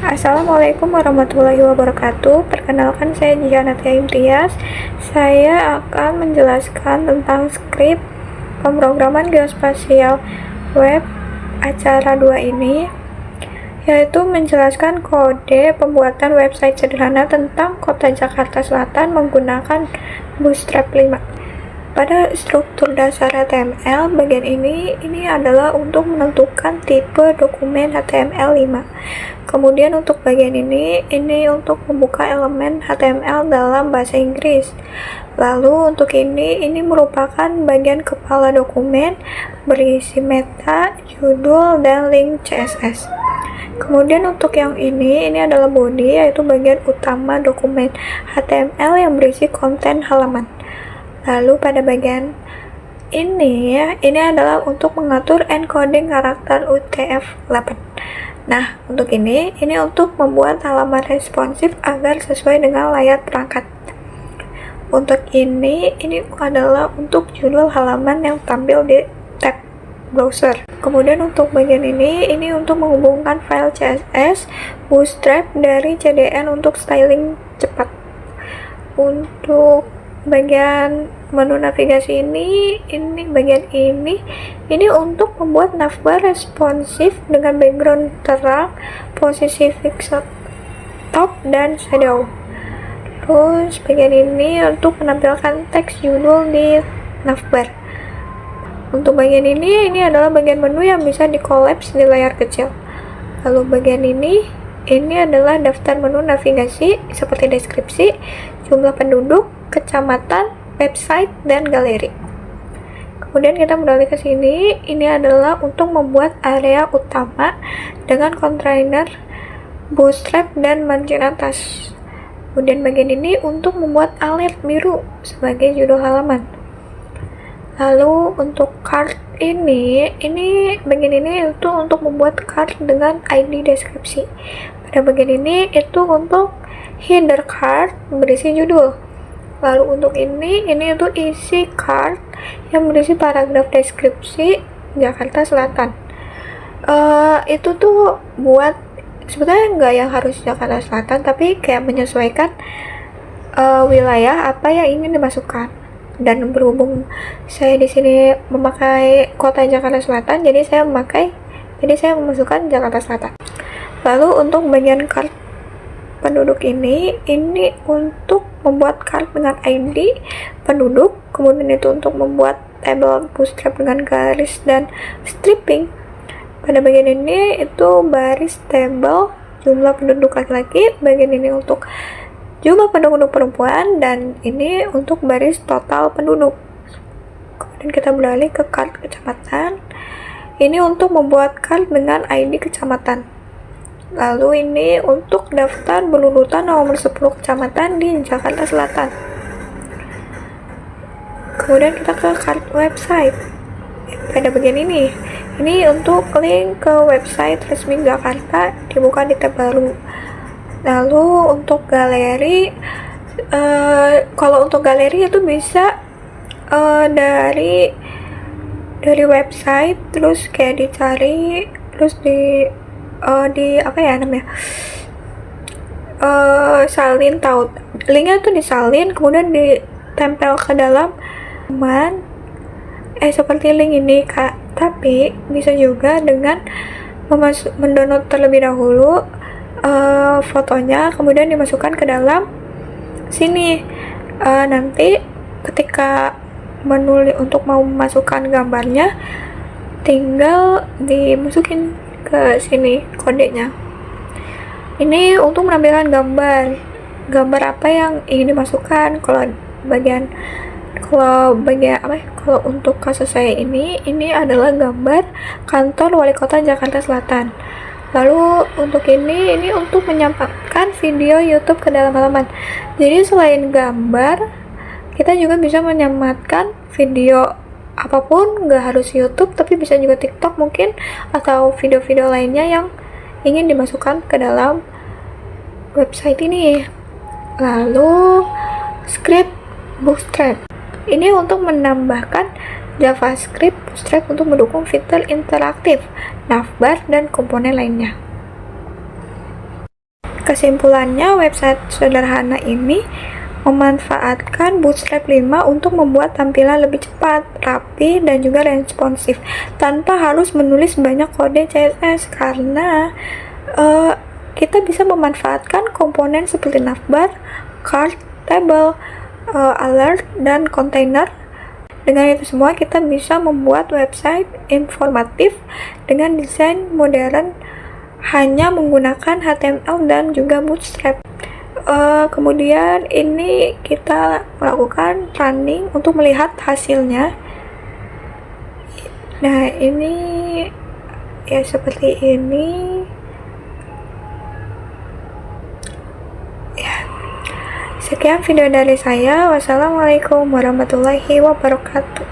Assalamualaikum warahmatullahi wabarakatuh. Perkenalkan, saya Jihanat Imtiaz. Saya akan menjelaskan tentang skrip pemrograman geospasial web acara 2 ini, yaitu menjelaskan kode pembuatan website sederhana tentang Kota Jakarta Selatan menggunakan Bootstrap 5. Pada struktur dasar HTML, bagian ini adalah untuk menentukan tipe dokumen HTML5. Kemudian untuk bagian ini untuk membuka elemen HTML dalam bahasa Inggris. Lalu untuk ini merupakan bagian kepala dokumen berisi meta, judul, dan link CSS. Kemudian untuk yang ini adalah body, yaitu bagian utama dokumen HTML yang berisi konten halaman. Lalu pada bagian ini adalah untuk mengatur encoding karakter UTF-8. Nah, untuk ini untuk membuat halaman responsif agar sesuai dengan layar perangkat. Untuk ini adalah untuk judul halaman yang tampil di tab browser. Kemudian untuk bagian ini untuk menghubungkan file CSS Bootstrap dari CDN untuk styling cepat. Untuk bagian menu navigasi bagian ini untuk membuat navbar responsif dengan background terang, posisi pixel top, dan shadow. Terus bagian ini untuk menampilkan teks judul di navbar. Untuk bagian ini adalah bagian menu yang bisa dikolaps di layar kecil. Lalu bagian ini adalah daftar menu navigasi seperti deskripsi, jumlah penduduk, kecamatan, website, dan galeri. Kemudian kita beralih ke sini, adalah untuk membuat area utama dengan kontainer Bootstrap dan margin atas. Kemudian bagian ini untuk membuat alert biru sebagai judul halaman. Lalu untuk card bagian ini itu untuk membuat card dengan ID deskripsi. Pada bagian ini untuk header card berisi judul. Lalu untuk ini itu isi card yang berisi paragraf deskripsi Jakarta Selatan. Itu tuh buat sebetulnya nggak yang harus Jakarta Selatan, tapi kayak menyesuaikan wilayah apa yang ingin dimasukkan. Dan berhubung saya di sini memakai Kota Jakarta Selatan, jadi saya memasukkan Jakarta Selatan. Lalu untuk bagian card penduduk ini untuk membuat card dengan ID penduduk. Kemudian itu untuk membuat tabel Bootstrap dengan garis dan stripping. Pada bagian ini itu baris tabel jumlah penduduk laki-laki, bagian ini untuk jumlah penduduk perempuan, dan ini untuk baris total penduduk. Kemudian kita beralih ke card kecamatan. Ini untuk membuat card dengan ID kecamatan. Lalu ini untuk daftar berurutan nomor 10 kecamatan di Jakarta Selatan. Kemudian kita ke card website. Pada bagian ini untuk link ke website resmi Jakarta dibuka di tab baru. Lalu untuk galeri, kalau untuk galeri itu bisa dari website, terus kayak dicari, terus di apa ya namanya, salin taut linknya tuh disalin, kemudian ditempel ke dalam teman seperti link ini Kak. Tapi bisa juga dengan mendownload terlebih dahulu fotonya, kemudian dimasukkan ke dalam sini. Nanti ketika menulis untuk mau memasukkan gambarnya, tinggal dimasukin ke sini kodenya. Ini untuk menampilkan gambar apa yang ingin dimasukkan. Kalau untuk kasus saya ini adalah gambar kantor Wali Kota Jakarta Selatan. Lalu untuk ini untuk menyampaikan video YouTube ke dalam halaman. Jadi selain gambar, kita juga bisa menyampaikan video apapun, nggak harus YouTube, tapi bisa juga TikTok mungkin, atau video-video lainnya yang ingin dimasukkan ke dalam website ini. Lalu script Bootstrap ini untuk menambahkan JavaScript Bootstrap untuk mendukung fitur interaktif, navbar, dan komponen lainnya. Kesimpulannya, website sederhana ini memanfaatkan Bootstrap 5 untuk membuat tampilan lebih cepat, rapi, dan juga responsif tanpa harus menulis banyak kode CSS karena kita bisa memanfaatkan komponen seperti navbar, card, table, alert, dan container. Dengan itu semua kita bisa membuat website informatif dengan desain modern hanya menggunakan HTML dan juga Bootstrap. Kemudian ini kita melakukan running untuk melihat hasilnya. Nah, ini ya seperti ini ya. Sekian video dari saya. Wassalamualaikum warahmatullahi wabarakatuh.